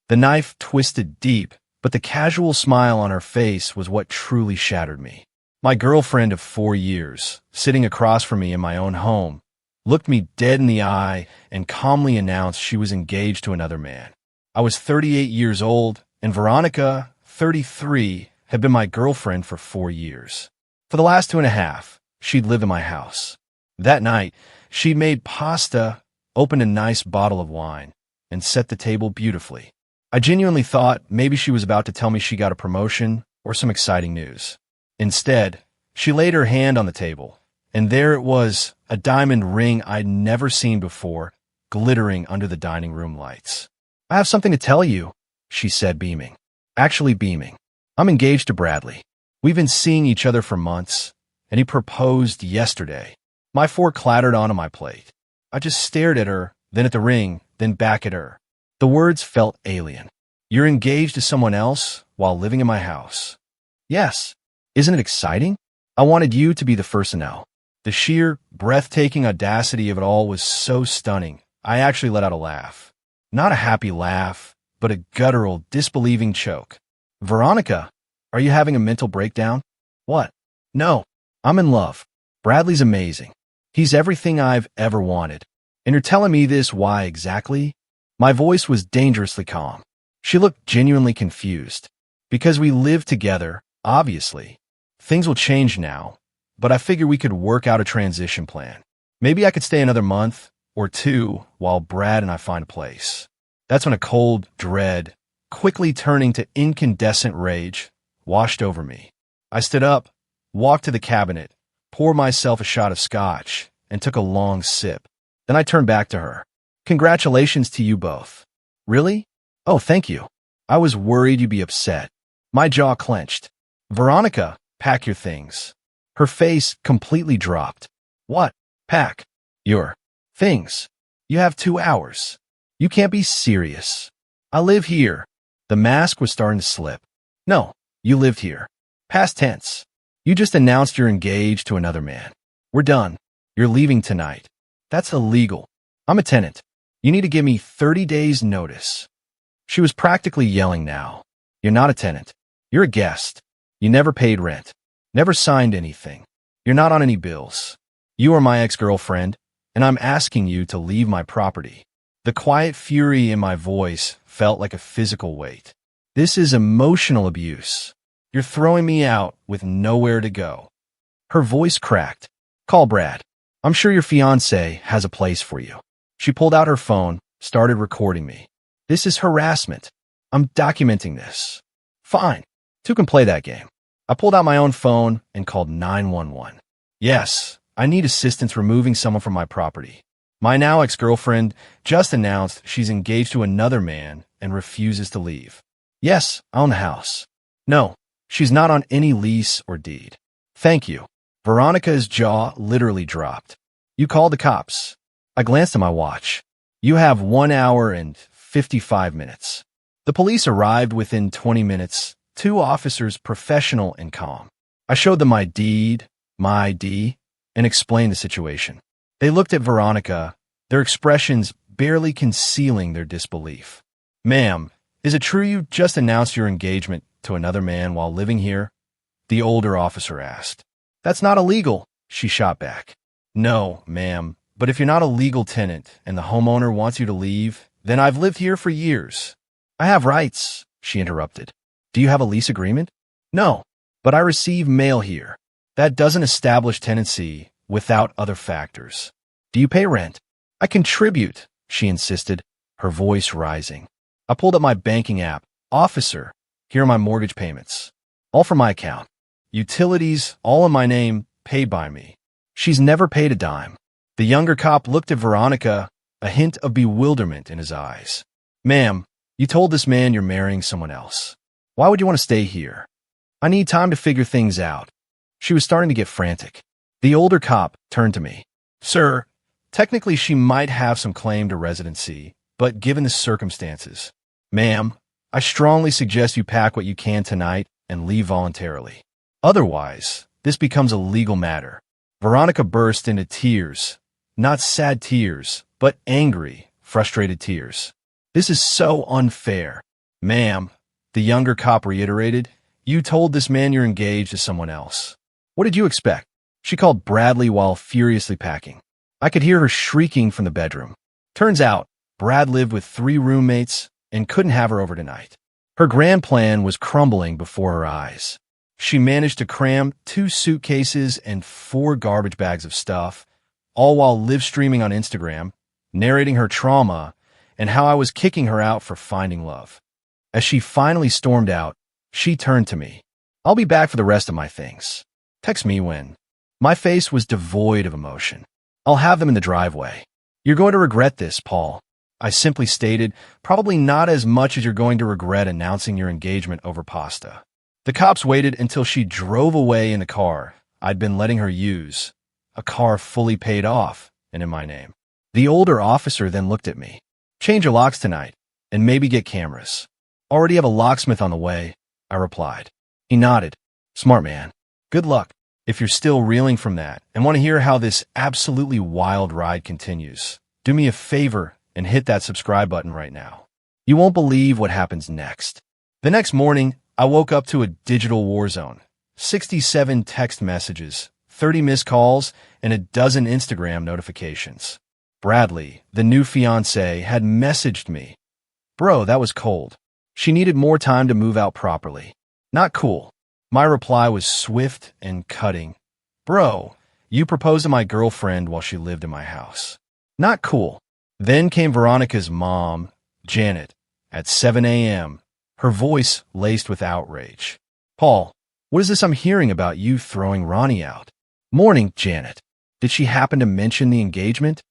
The knife twisted deep, but the casual smile on her face was what truly shattered me. My girlfriend of 4 years, sitting across from me in my own home, looked me dead in the eye and calmly announced she was engaged to another man. I was 38 years old, and Veronica, 33, had been my girlfriend for 4 years. For the last 2.5, she'd lived in my house. That night, she'd made pasta, opened a nice bottle of wine, and set the table beautifully. I genuinely thought maybe she was about to tell me she got a promotion or some exciting news. Instead, she laid her hand on the table, and there it was, a diamond ring I'd never seen before, glittering under the dining room lights. "I have something to tell you," she said, beaming. Actually beaming. "I'm engaged to Bradley. We've been seeing each other for months, and he proposed yesterday." My fork clattered onto my plate. I just stared at her, then at the ring, then back at her. The words felt alien. "You're engaged to someone else while living in my house." "Yes. Isn't it exciting?" I wanted you to be the first to know. The sheer, breathtaking audacity of it all was so stunning, I actually let out a laugh. Not a happy laugh, but a guttural, disbelieving choke. "Veronica, are you having a mental breakdown?" "What?" "No, I'm in love. Bradley's amazing. He's everything I've ever wanted. And you're telling me this, why exactly?" My voice was dangerously calm. She looked genuinely confused. "Because we live together, obviously. Things will change now, but I figure we could work out a transition plan. Maybe I could stay another month or 2 while Brad and I find a place." That's when a cold dread, quickly turning to incandescent rage, washed over me. I stood up, walked to the cabinet, poured myself a shot of scotch, and took a long sip. Then I turned back to her. "Congratulations to you both." "Really? Oh, thank you. I was worried you'd be upset." My jaw clenched. "Veronica, pack your things." Her face completely dropped. "What? Pack? Your things? You have 2 hours. You can't be serious." "I live here." The mask was starting to slip. "No, you lived here. Past tense. You just announced you're engaged to another man. We're done. You're leaving tonight." "That's illegal. I'm a tenant. You need to give me 30 days' notice." She was practically yelling now. "You're not a tenant. You're a guest. You never paid rent. Never signed anything. You're not on any bills. You are my ex-girlfriend, and I'm asking you to leave my property." The quiet fury in my voice felt like a physical weight. "This is emotional abuse. You're throwing me out with nowhere to go." Her voice cracked. "Call Brad. I'm sure your fiancé has a place for you." She pulled out her phone, started recording me. "This is harassment. I'm documenting this." "Fine. 2 can play that game." I pulled out my own phone and called 911. "Yes, I need assistance removing someone from my property. My now ex-girlfriend just announced she's engaged to another man and refuses to leave." "Yes, I own the house." "No, she's not on any lease or deed." "Thank you." Veronica's jaw literally dropped. "You called the cops." I glanced at my watch. "You have 1 hour and 55 minutes. The police arrived within 20 minutes, 2 officers professional and calm. I showed them my ID, and explained the situation. They looked at Veronica, their expressions barely concealing their disbelief. "Ma'am, is it true you just announced your engagement to another man while living here?" the older officer asked. "That's not illegal," she shot back. "No, ma'am. But if you're not a legal tenant and the homeowner wants you to leave, then I've lived here for years." "I have rights," she interrupted. "Do you have a lease agreement?" "No, but I receive mail here. That doesn't establish tenancy without other factors." "Do you pay rent?" "I contribute," she insisted, her voice rising. I pulled up my banking app. "Officer, here are my mortgage payments. All from my account. Utilities, all in my name, paid by me." "She's never paid a dime." The younger cop looked at Veronica, a hint of bewilderment in his eyes. "Ma'am, you told this man you're marrying someone else. Why would you want to stay here?" "I need time to figure things out." She was starting to get frantic. The older cop turned to me. "Sir, technically she might have some claim to residency, but given the circumstances." "Ma'am, I strongly suggest you pack what you can tonight and leave voluntarily. Otherwise, this becomes a legal matter." Veronica burst into tears. Not sad tears, but angry, frustrated tears. "This is so unfair. Ma'am, the younger cop reiterated, you told this man you're engaged to someone else. What did you expect? She called Bradley while furiously packing. I could hear her shrieking from the bedroom. Turns out, Brad lived with 3 roommates and couldn't have her over tonight. Her grand plan was crumbling before her eyes. She managed to cram 2 suitcases and 4 garbage bags of stuff, all while live streaming on Instagram, narrating her trauma and how I was kicking her out for finding love. As she finally stormed out, she turned to me. I'll be back for the rest of my things. Text me when. My face was devoid of emotion. I'll have them in the driveway. You're going to regret this, Paul. I simply stated, probably not as much as you're going to regret announcing your engagement over pasta. The cops waited until she drove away in the car I'd been letting her use, a car fully paid off and in my name. The older officer then looked at me. Change your locks tonight, and maybe get cameras. Already have a locksmith on the way, I replied. He nodded. Smart man. Good luck. If you're still reeling from that and want to hear how this absolutely wild ride continues, do me a favor and hit that subscribe button right now. You won't believe what happens next. The next morning, I woke up to a digital war zone. 67 text messages, 30 missed calls, and a dozen Instagram notifications. Bradley, the new fiancé, had messaged me. Bro, that was cold. She needed more time to move out properly. Not cool. My reply was swift and cutting. Bro, you proposed to my girlfriend while she lived in my house. Not cool. Then came Veronica's mom, Janet, at 7 a.m., her voice laced with outrage. Paul, what is this I'm hearing about you throwing Ronnie out? Morning, Janet. Did she happen to mention the engagement?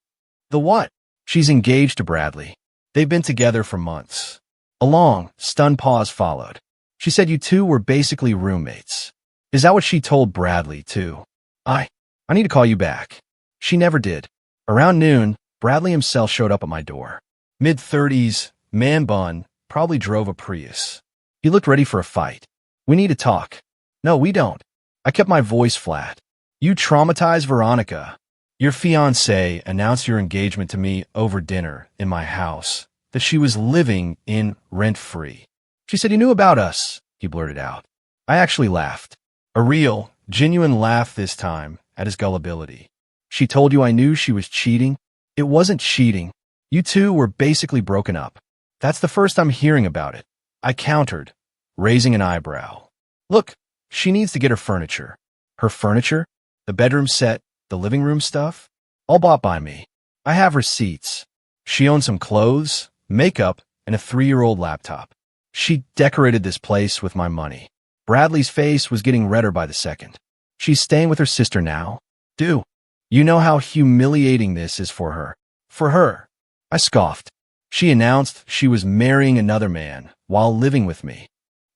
The what? She's engaged to Bradley. They've been together for months. A long, stunned pause followed. She said you two were basically roommates. Is that what she told Bradley, too? I need to call you back. She never did. Around noon, Bradley himself showed up at my door. Mid-30s, man bun, probably drove a Prius. He looked ready for a fight. We need to talk. No, we don't. I kept my voice flat. You traumatized Veronica. Your fiancé announced your engagement to me over dinner in my house, that she was living in rent-free. She said you knew about us, he blurted out. I actually laughed. A real, genuine laugh this time at his gullibility. She told you I knew she was cheating? It wasn't cheating. You two were basically broken up. That's the first I'm hearing about it. I countered, raising an eyebrow. Look, she needs to get her furniture. Her furniture? The bedroom set, the living room stuff? All bought by me. I have receipts. She owned some clothes, makeup, and a 3-year-old laptop. She decorated this place with my money. Bradley's face was getting redder by the second. She's staying with her sister now? You know how humiliating this is for her. For her. I scoffed. She announced she was marrying another man while living with me.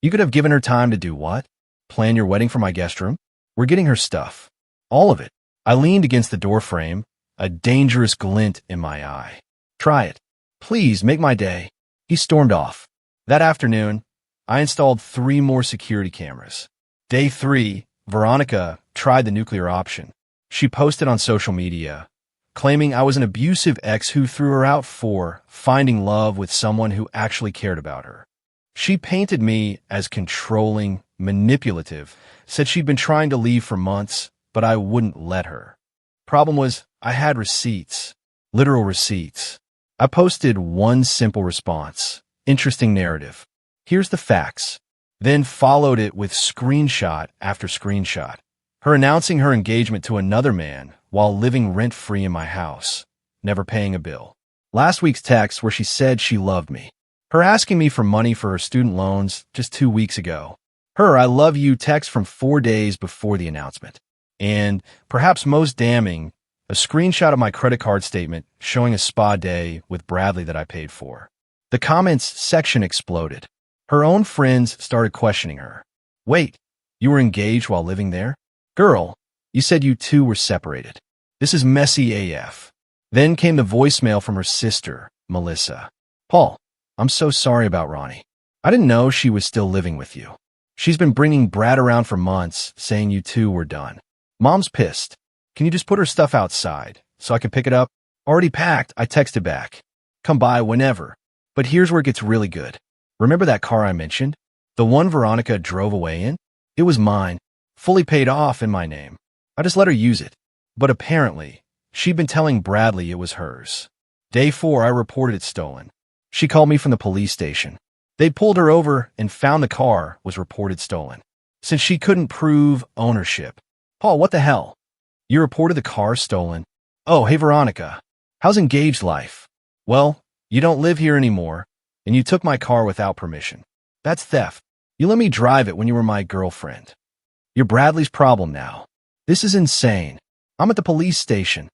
You could have given her time to do what? Plan your wedding for my guest room? We're getting her stuff. All of it. I leaned against the doorframe, a dangerous glint in my eye. Try it. Please, make my day. He stormed off. That afternoon, I installed 3 more security cameras. Day 3, Veronica tried the nuclear option. She posted on social media, claiming I was an abusive ex who threw her out for finding love with someone who actually cared about her. She painted me as controlling, manipulative, said she'd been trying to leave for months, but I wouldn't let her. Problem was, I had receipts. Literal receipts. I posted one simple response. Interesting narrative. Here's the facts. Then followed it with screenshot after screenshot. Her announcing her engagement to another man while living rent-free in my house, never paying a bill. Last week's text where she said she loved me. Her asking me for money for her student loans just 2 weeks ago. Her I love you text from 4 days before the announcement. And, perhaps most damning, a screenshot of my credit card statement showing a spa day with Bradley that I paid for. The comments section exploded. Her own friends started questioning her. Wait, you were engaged while living there? Girl, you said you two were separated. This is messy AF. Then came the voicemail from her sister, Melissa. Paul, I'm so sorry about Ronnie. I didn't know she was still living with you. She's been bringing Brad around for months, saying you two were done. Mom's pissed. Can you just put her stuff outside so I can pick it up? Already packed, I texted back. Come by whenever. But here's where it gets really good. Remember that car I mentioned? The one Veronica drove away in? It was mine, fully paid off in my name. I just let her use it. But apparently, she'd been telling Bradley it was hers. Day 4, I reported it stolen. She called me from the police station. They pulled her over and found the car was reported stolen. Since she couldn't prove ownership. Paul, what the hell? You reported the car stolen? Oh, hey Veronica. How's engaged life? Well, you don't live here anymore, and you took my car without permission. That's theft. You let me drive it when you were my girlfriend. You're Bradley's problem now. This is insane. I'm at the police station.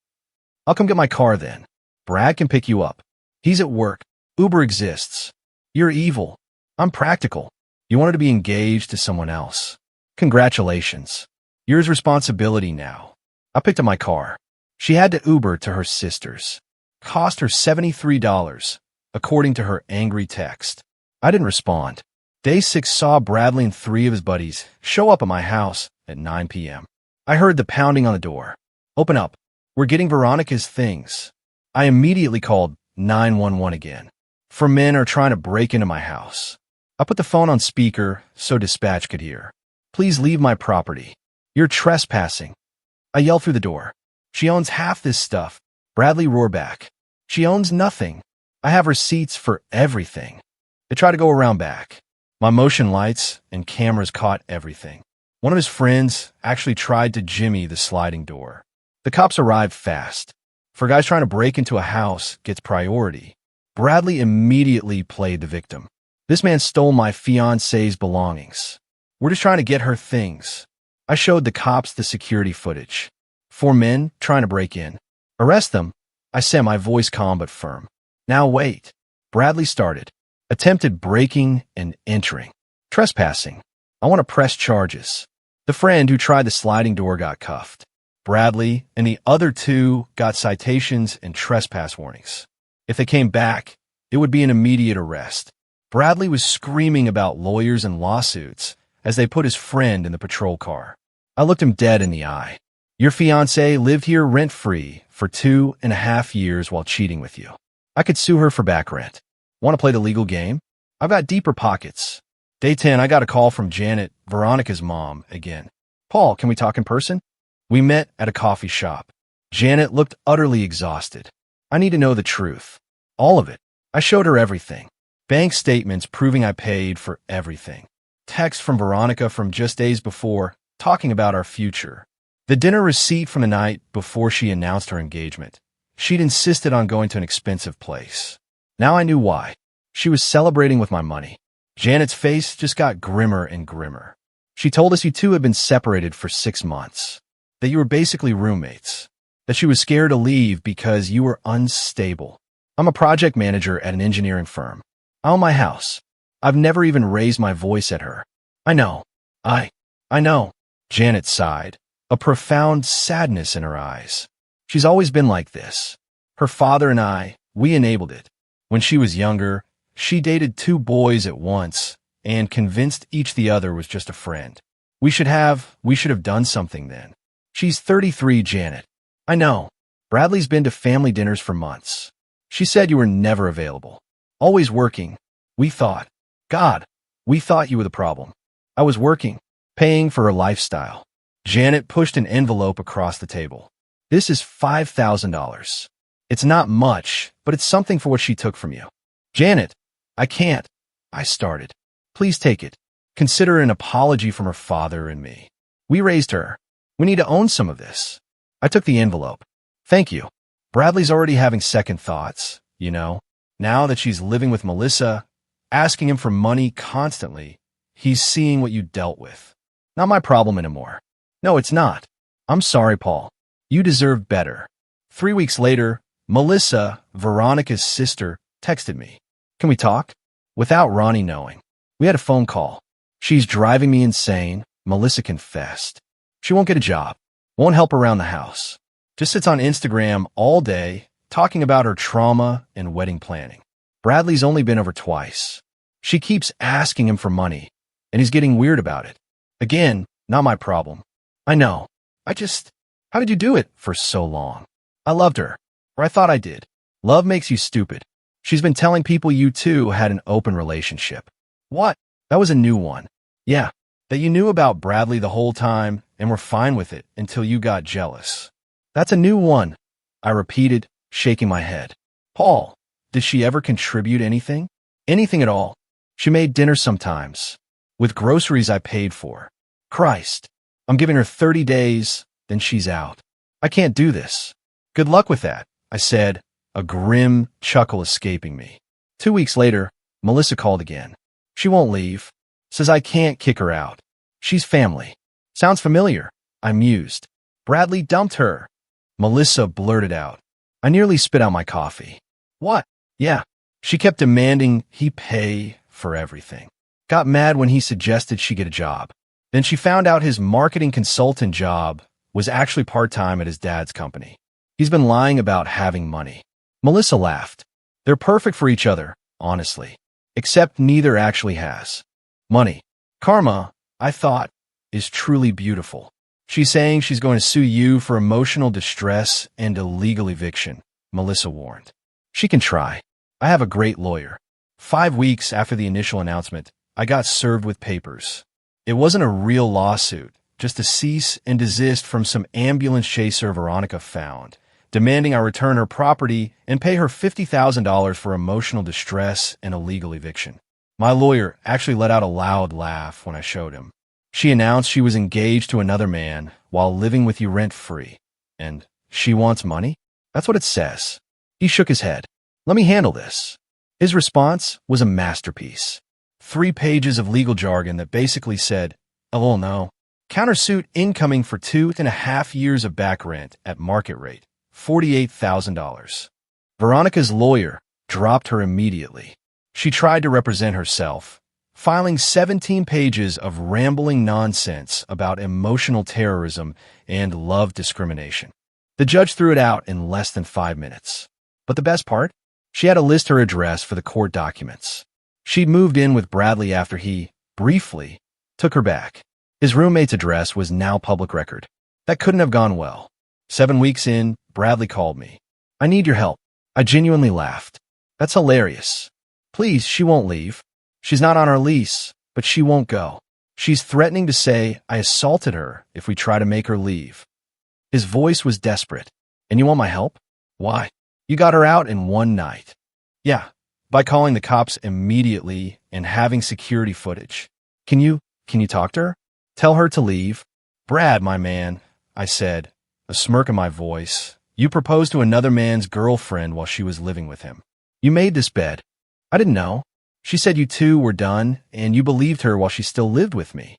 I'll come get my car then. Brad can pick you up. He's at work. Uber exists. You're evil. I'm practical. You wanted to be engaged to someone else. Congratulations. Yours responsibility now. I picked up my car. She had to Uber to her sister's. Cost her $73, according to her angry text. I didn't respond. Day 6 saw Bradley and 3 of his buddies show up at my house at 9 p.m. I heard the pounding on the door. Open up. We're getting Veronica's things. I immediately called 911 again. 4 men are trying to break into my house. I put the phone on speaker so dispatch could hear. Please leave my property. You're trespassing. I yell through the door. She owns half this stuff. Bradley roared back. She owns nothing. I have receipts for everything. They try to go around back. My motion lights and cameras caught everything. One of his friends actually tried to jimmy the sliding door. The cops arrived fast. For guys trying to break into a house gets priority. Bradley immediately played the victim. This man stole my fiancé's belongings. We're just trying to get her things. I showed the cops the security footage. 4 men trying to break in. Arrest them, I said, my voice calm but firm. Now wait. Bradley started. Attempted breaking and entering. Trespassing. I want to press charges. The friend who tried the sliding door got cuffed. Bradley and the other 2 got citations and trespass warnings. If they came back, it would be an immediate arrest. Bradley was screaming about lawyers and lawsuits as they put his friend in the patrol car. I looked him dead in the eye. Your fiancé lived here rent-free for 2.5 years while cheating with you. I could sue her for back rent. Want to play the legal game? I've got deeper pockets. Day 10, I got a call from Janet, Veronica's mom, again. Paul, can we talk in person? We met at a coffee shop. Janet looked utterly exhausted. I need to know the truth. All of it. I showed her everything. Bank statements proving I paid for everything. Text from Veronica from just days before, talking about our future. The dinner receipt from the night before she announced her engagement. She'd insisted on going to an expensive place. Now I knew why. She was celebrating with my money. Janet's face just got grimmer and grimmer. She told us you 2 had been separated for 6 months. That you were basically roommates. That she was scared to leave because you were unstable. I'm a project manager at an engineering firm. I own my house. I've never even raised my voice at her. I know. I know. Janet sighed, a profound sadness in her eyes. She's always been like this. Her father and I, we enabled it. When she was younger, she dated 2 boys at once and convinced each the other was just a friend. We should have done something then. She's 33, Janet. I know. Bradley's been to family dinners for months. She said you were never available. Always working. We thought you were the problem. I was working, paying for her lifestyle. Janet pushed an envelope across the table. This is $5,000. It's not much, but it's something for what she took from you. Janet, I can't. I started. Please take it. Consider an apology from her father and me. We raised her. We need to own some of this. I took the envelope. Thank you. Bradley's already having second thoughts, you know. Now that she's living with Melissa, asking him for money constantly, he's seeing what you dealt with. Not my problem anymore. No, it's not. I'm sorry, Paul. You deserve better. 3 weeks later, Melissa, Veronica's sister, texted me. Can we talk? Without Ronnie knowing. We had a phone call. She's driving me insane, Melissa confessed. She won't get a job. Won't help around the house. Just sits on Instagram all day, talking about her trauma and wedding planning. Bradley's only been over twice. She keeps asking him for money, and he's getting weird about it. Again, not my problem. I know. How did you do it for so long? I loved her, or I thought I did. Love makes you stupid. She's been telling people you 2 had an open relationship. What? That was a new one. Yeah, that you knew about Bradley the whole time and were fine with it until you got jealous. That's a new one, I repeated, shaking my head. Paul, did she ever contribute anything? Anything at all. She made dinner sometimes, with groceries I paid for. Christ, I'm giving her 30 days, then she's out. I can't do this. Good luck with that, I said, a grim chuckle escaping me. 2 weeks later, Melissa called again. She won't leave. Says I can't kick her out. She's family. Sounds familiar, I mused. Bradley dumped her. Melissa blurted out. I nearly spit out my coffee. What? Yeah. She kept demanding he pay for everything. Got mad when he suggested she get a job. Then she found out his marketing consultant job was actually part-time at his dad's company. He's been lying about having money. Melissa laughed. They're perfect for each other, honestly. Except neither actually has money. Karma, I thought, is truly beautiful. She's saying she's going to sue you for emotional distress and illegal eviction, Melissa warned. She can try. I have a great lawyer. 5 weeks after the initial announcement, I got served with papers. It wasn't a real lawsuit, just a cease and desist from some ambulance chaser Veronica found, demanding I return her property and pay her $50,000 for emotional distress and illegal eviction. My lawyer actually let out a loud laugh when I showed him. She announced she was engaged to another man while living with you rent-free. And she wants money? That's what it says. He shook his head. Let me handle this. His response was a masterpiece. 3 pages of legal jargon that basically said, oh no, countersuit incoming for 2.5 years of back rent at market rate, $48,000. Veronica's lawyer dropped her immediately. She tried to represent herself, filing 17 pages of rambling nonsense about emotional terrorism and love discrimination. The judge threw it out in less than 5 minutes. But the best part? She had to list her address for the court documents. She'd moved in with Bradley after he, briefly, took her back. His roommate's address was now public record. That couldn't have gone well. 7 weeks in, Bradley called me. I need your help. I genuinely laughed. That's hilarious. Please, she won't leave. She's not on our lease, but she won't go. She's threatening to say I assaulted her if we try to make her leave. His voice was desperate. And you want my help? Why? You got her out in one night. Yeah, by calling the cops immediately and having security footage. Can you talk to her? Tell her to leave? Brad, my man, I said, a smirk in my voice. You proposed to another man's girlfriend while she was living with him. You made this bed. I didn't know. She said you two were done, and you believed her while she still lived with me.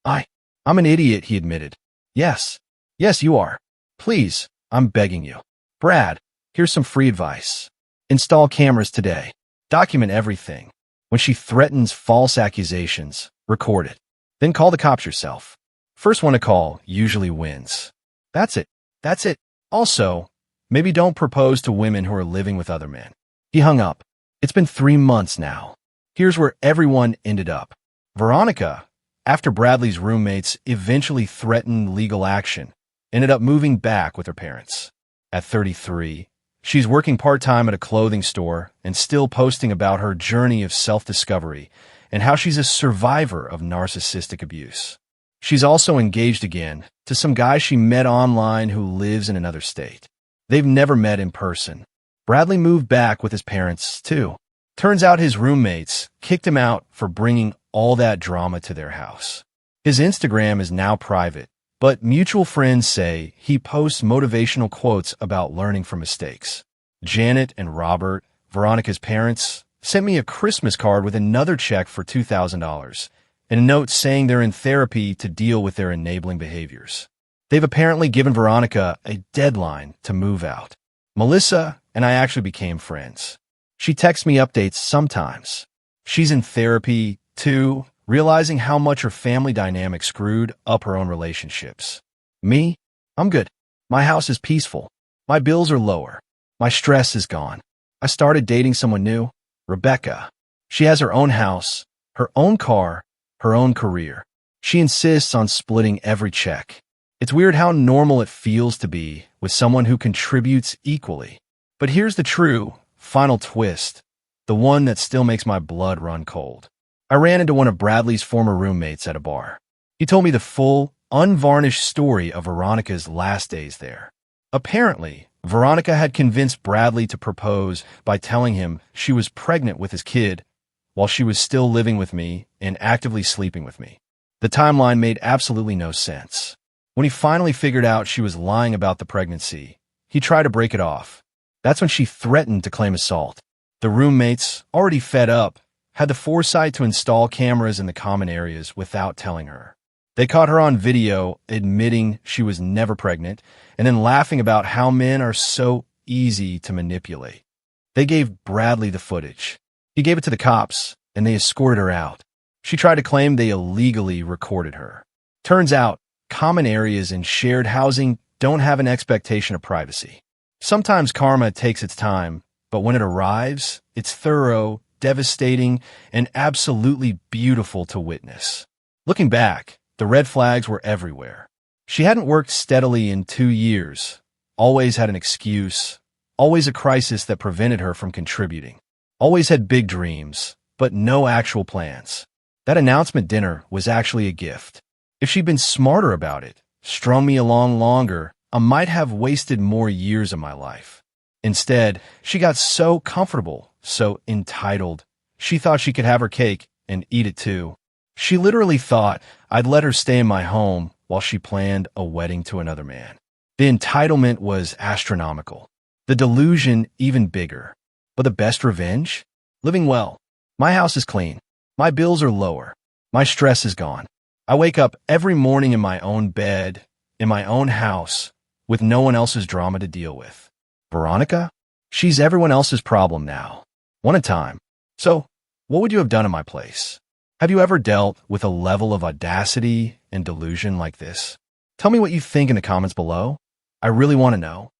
I'm an idiot, he admitted. Yes, you are. Please, I'm begging you. Brad, here's some free advice. Install cameras today. Document everything. When she threatens false accusations, record it. Then call the cops yourself. First one to call usually wins. That's it. Also, maybe don't propose to women who are living with other men. He hung up. It's been 3 months now. Here's where everyone ended up. Veronica, after Bradley's roommates eventually threatened legal action, ended up moving back with her parents. At 33, she's working part-time at a clothing store and still posting about her journey of self-discovery and how she's a survivor of narcissistic abuse. She's also engaged again to some guy she met online who lives in another state. They've never met in person. Bradley moved back with his parents, too. Turns out his roommates kicked him out for bringing all that drama to their house. His Instagram is now private, but mutual friends say he posts motivational quotes about learning from mistakes. Janet and Robert, Veronica's parents, sent me a Christmas card with another check for $2,000 and a note saying they're in therapy to deal with their enabling behaviors. They've apparently given Veronica a deadline to move out. Melissa and I actually became friends. She texts me updates sometimes. She's in therapy, too, realizing how much her family dynamic screwed up her own relationships. Me? I'm good. My house is peaceful. My bills are lower. My stress is gone. I started dating someone new, Rebecca. She has her own house, her own car, her own career. She insists on splitting every check. It's weird how normal it feels to be with someone who contributes equally. But here's the true, final twist, the one that still makes my blood run cold. I ran into one of Bradley's former roommates at a bar. He told me the full, unvarnished story of Veronica's last days there. Apparently, Veronica had convinced Bradley to propose by telling him she was pregnant with his kid while she was still living with me and actively sleeping with me. The timeline made absolutely no sense. When he finally figured out she was lying about the pregnancy, he tried to break it off. That's when she threatened to claim assault. The roommates, already fed up, had the foresight to install cameras in the common areas without telling her. They caught her on video admitting she was never pregnant and then laughing about how men are so easy to manipulate. They gave Bradley the footage. He gave it to the cops, and they escorted her out. She tried to claim they illegally recorded her. Turns out, common areas and shared housing don't have an expectation of privacy. Sometimes karma takes its time, but when it arrives, it's thorough, devastating, and absolutely beautiful to witness. Looking back, the red flags were everywhere. She hadn't worked steadily in 2 years, always had an excuse, always a crisis that prevented her from contributing, always had big dreams, but no actual plans. That announcement dinner was actually a gift. If she'd been smarter about it, strung me along longer, I might have wasted more years of my life. Instead, she got so comfortable, so entitled. She thought she could have her cake and eat it too. She literally thought I'd let her stay in my home while she planned a wedding to another man. The entitlement was astronomical. The delusion even bigger. But the best revenge? Living well. My house is clean. My bills are lower. My stress is gone. I wake up every morning in my own bed, in my own house, with no one else's drama to deal with. Veronica? She's everyone else's problem now. One at a time. So, what would you have done in my place? Have you ever dealt with a level of audacity and delusion like this? Tell me what you think in the comments below. I really want to know.